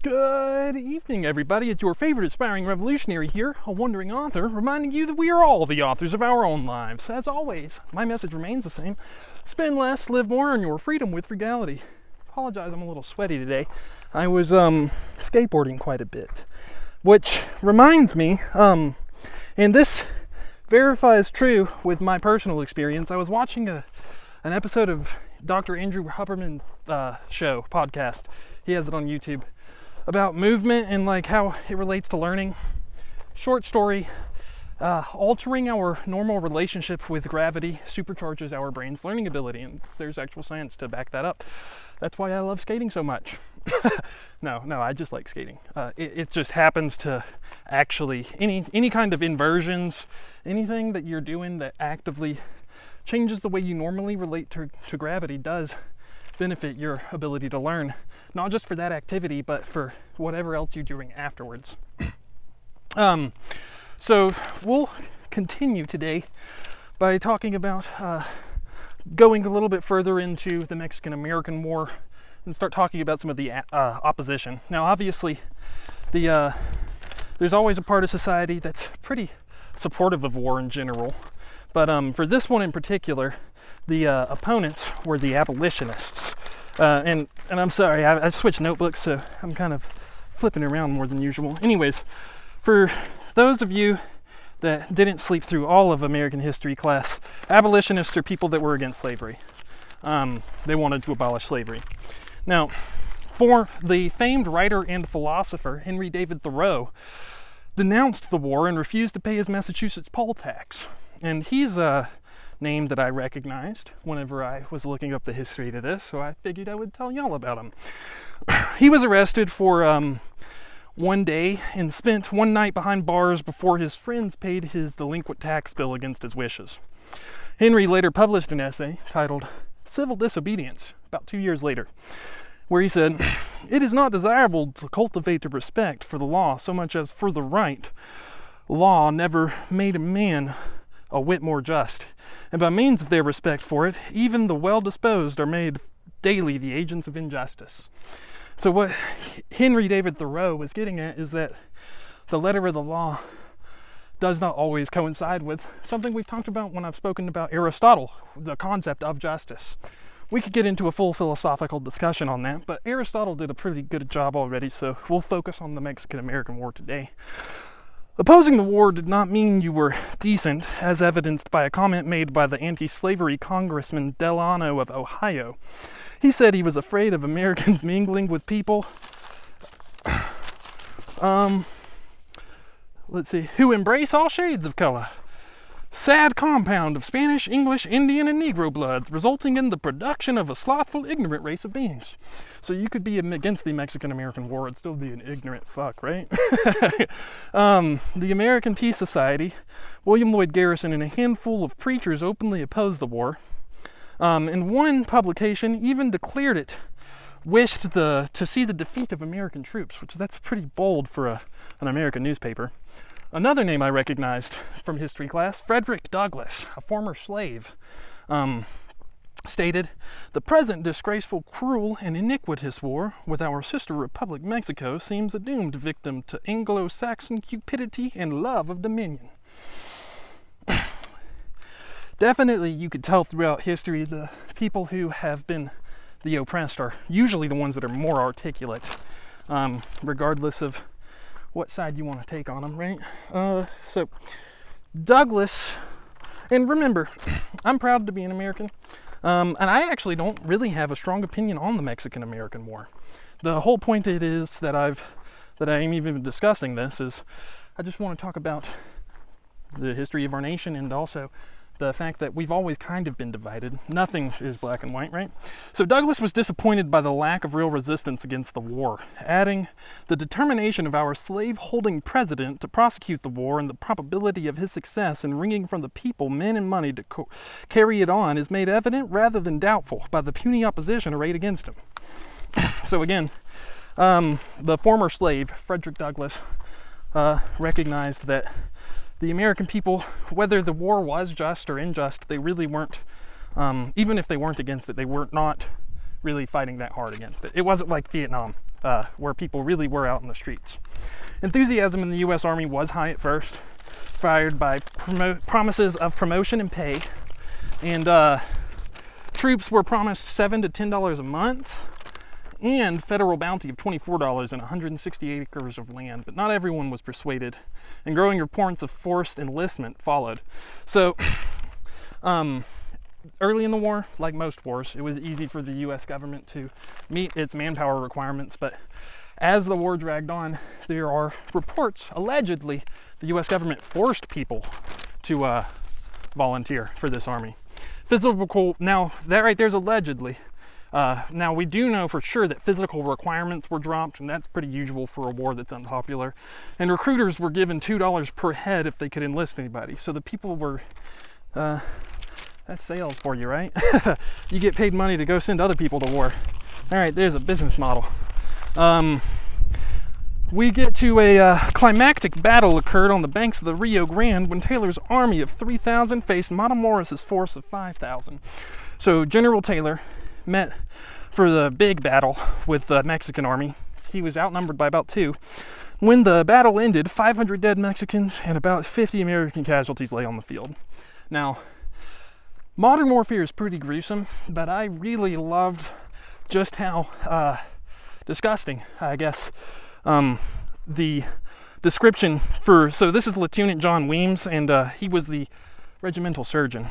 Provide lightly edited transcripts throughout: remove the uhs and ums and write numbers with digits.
Good evening, everybody. It's your favorite aspiring revolutionary here, a wandering author, reminding you that we are all the authors of our own lives. As always, my message remains the same. Spend less, live more, and your freedom with frugality. Apologize, I'm a little sweaty today. I was skateboarding quite a bit, which reminds me, and this verifies true with my personal experience. I was watching an episode of Dr. Andrew Huberman's podcast. He has it on YouTube, about movement and like how it relates to learning. Short story, altering our normal relationship with gravity supercharges our brain's learning ability, and there's actual science to back that up. That's why I love skating so much. No, I just like skating. It just happens to actually, any kind of inversions, anything that you're doing that actively changes the way you normally relate to gravity does benefit your ability to learn, not just for that activity, but for whatever else you're doing afterwards. So we'll continue today by talking about going a little bit further into the Mexican-American War and start talking about some of the opposition. Now, obviously, there's always a part of society that's pretty supportive of war in general, but for this one in particular, the opponents were the abolitionists. And I'm sorry, I switched notebooks, so I'm kind of flipping around more than usual. Anyways, for those of you that didn't sleep through all of American history class, abolitionists are people that were against slavery. They wanted to abolish slavery. Now, for the famed writer and philosopher Henry David Thoreau denounced the war and refused to pay his Massachusetts poll tax. And he's a name that I recognized whenever I was looking up the history to this, so I figured I would tell y'all about him. He was arrested for one day and spent one night behind bars before his friends paid his delinquent tax bill against his wishes. Henry later published an essay titled Civil Disobedience about 2 years later, where he said, "It is not desirable to cultivate a respect for the law so much as for the right. Law never made a man a whit more just, and by means of their respect for it, even the well-disposed are made daily the agents of injustice." So what Henry David Thoreau was getting at is that the letter of the law does not always coincide with something we've talked about when I've spoken about Aristotle, the concept of justice. We could get into a full philosophical discussion on that, but Aristotle did a pretty good job already, so we'll focus on the Mexican-American War today. Opposing the war did not mean you were decent, as evidenced by a comment made by the anti-slavery Congressman Delano of Ohio. He said he was afraid of Americans mingling with people who embrace all shades of color. Sad compound of Spanish, English, Indian, and Negro bloods, resulting in the production of a slothful, ignorant race of beings. So you could be against the Mexican-American War and still be an ignorant fuck, right? The American Peace Society, William Lloyd Garrison, and a handful of preachers openly opposed the war. And one publication even declared it wished to see the defeat of American troops, which that's pretty bold for an American newspaper. Another name I recognized from history class, Frederick Douglass, a former slave, stated, "The present disgraceful, cruel, and iniquitous war with our sister republic Mexico seems a doomed victim to Anglo-Saxon cupidity and love of dominion." Definitely, you could tell throughout history the people who have been the oppressed are usually the ones that are more articulate, regardless of what side you want to take on them, right? So Douglas, and remember, I'm proud to be an American, and I actually don't really have a strong opinion on the Mexican-American War. The whole point it is that I'm even discussing this is I just want to talk about the history of our nation and also the fact that we've always kind of been divided. Nothing is black and white, right? So Douglas was disappointed by the lack of real resistance against the war, adding, "The determination of our slave-holding president to prosecute the war and the probability of his success in wringing from the people men and money to carry it on is made evident rather than doubtful by the puny opposition arrayed against him." So again, the former slave, Frederick Douglass, recognized that the American people, whether the war was just or unjust, they really weren't, even if they weren't against it, they were not really fighting that hard against it. It wasn't like Vietnam. where people really were out in the streets. Enthusiasm in the U.S. Army was high at first, fired by promises of promotion and pay, and troops were promised $7 to $10 a month, and federal bounty of $24 and 160 acres of land. But not everyone was persuaded, and growing reports of forced enlistment followed. So, early in the war, like most wars, it was easy for the U.S. government to meet its manpower requirements, but as the war dragged on, there are reports, allegedly, the U.S. government forced people to volunteer for this army. Physical, now that right there's allegedly. Now we do know for sure that physical requirements were dropped, and that's pretty usual for a war that's unpopular. And recruiters were given $2 per head if they could enlist anybody. So the people were, that's sales for you, right? You get paid money to go send other people to war. All right, there's a business model. We get to a climactic battle occurred on the banks of the Rio Grande when Taylor's army of 3,000 faced Matamoros' force of 5,000. So General Taylor met for the big battle with the Mexican army. He was outnumbered by about 2. When the battle ended, 500 dead Mexicans and about 50 American casualties lay on the field. Now, modern warfare is pretty gruesome, but I really loved just how disgusting, I guess, the description for, so this is Lieutenant John Weems, and he was the regimental surgeon.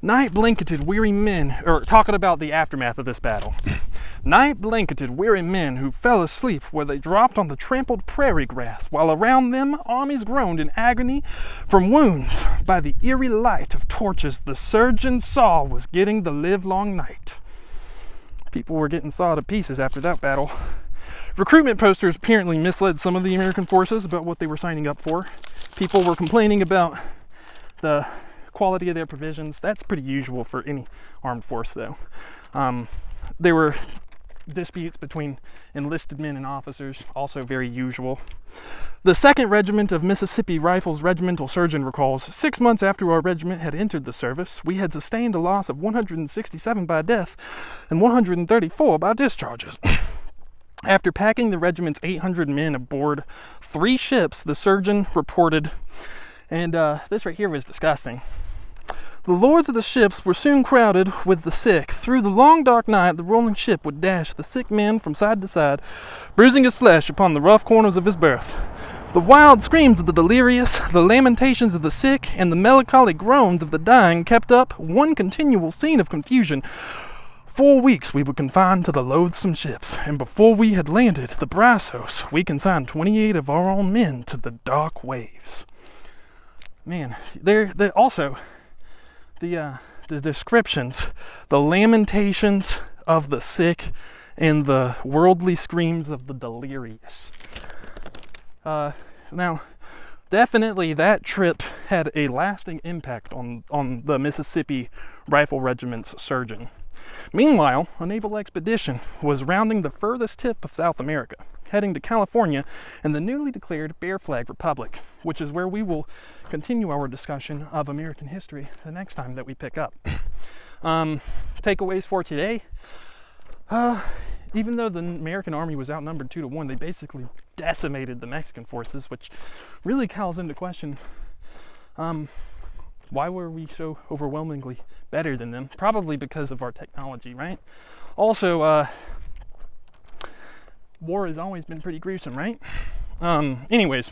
Night blanketed weary men, or talking about the aftermath of this battle. Night blanketed weary men who fell asleep where they dropped on the trampled prairie grass, while around them armies groaned in agony from wounds. By the eerie light of torches, the surgeon saw was getting the livelong night. People were getting sawed to pieces after that battle. Recruitment posters apparently misled some of the American forces about what they were signing up for. People were complaining about the quality of their provisions. That's pretty usual for any armed force, though. There were disputes between enlisted men and officers, also very usual. The 2nd Regiment of Mississippi Rifles regimental surgeon recalls, 6 months after our regiment had entered the service, we had sustained a loss of 167 by death and 134 by discharges. After packing the regiment's 800 men aboard 3 ships, the surgeon reported, and this right here was disgusting. The lords of the ships were soon crowded with the sick. Through the long dark night, the rolling ship would dash the sick man from side to side, bruising his flesh upon the rough corners of his berth. The wild screams of the delirious, the lamentations of the sick, and the melancholy groans of the dying kept up one continual scene of confusion. 4 weeks we were confined to the loathsome ships, and before we had landed the Brazos, we consigned 28 of our own men to the dark waves. Man, also the descriptions, the lamentations of the sick, and the worldly screams of the delirious. Now, definitely that trip had a lasting impact on the Mississippi Rifle Regiment's surgeon. Meanwhile, a naval expedition was rounding the furthest tip of South America, heading to California and the newly declared Bear Flag Republic, which is where we will continue our discussion of American history the next time that we pick up. Takeaways for today. Even though the American army was outnumbered 2-1, they basically decimated the Mexican forces, which really calls into question why were we so overwhelmingly better than them? Probably because of our technology, right? Also, war has always been pretty gruesome, right? Anyways,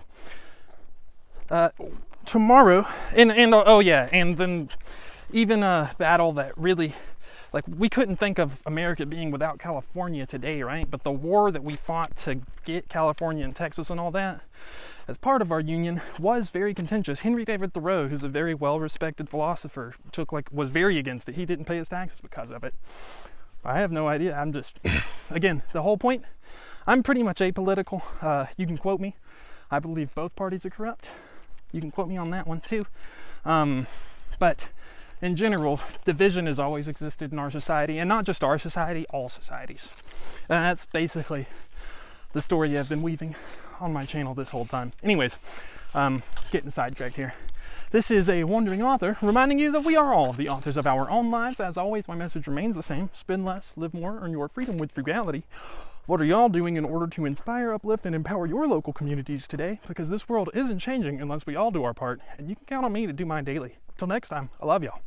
tomorrow, and then even a battle that really, like, we couldn't think of America being without California today, right? But the war that we fought to get California and Texas and all that, as part of our union, was very contentious. Henry David Thoreau, who's a very well-respected philosopher, was very against it. He didn't pay his taxes because of it. I have no idea. I'm just, again, the whole point, I'm pretty much apolitical. You can quote me. I believe both parties are corrupt. You can quote me on that one too. But in general, division has always existed in our society, and not just our society, all societies. And that's basically the story I've been weaving on my channel this whole time. Anyways, getting sidetracked here. This is a wandering author reminding you that we are all the authors of our own lives. As always, my message remains the same. Spend less, live more, earn your freedom with frugality. What are y'all doing in order to inspire, uplift, and empower your local communities today? Because this world isn't changing unless we all do our part, and you can count on me to do mine daily. Till next time, I love y'all.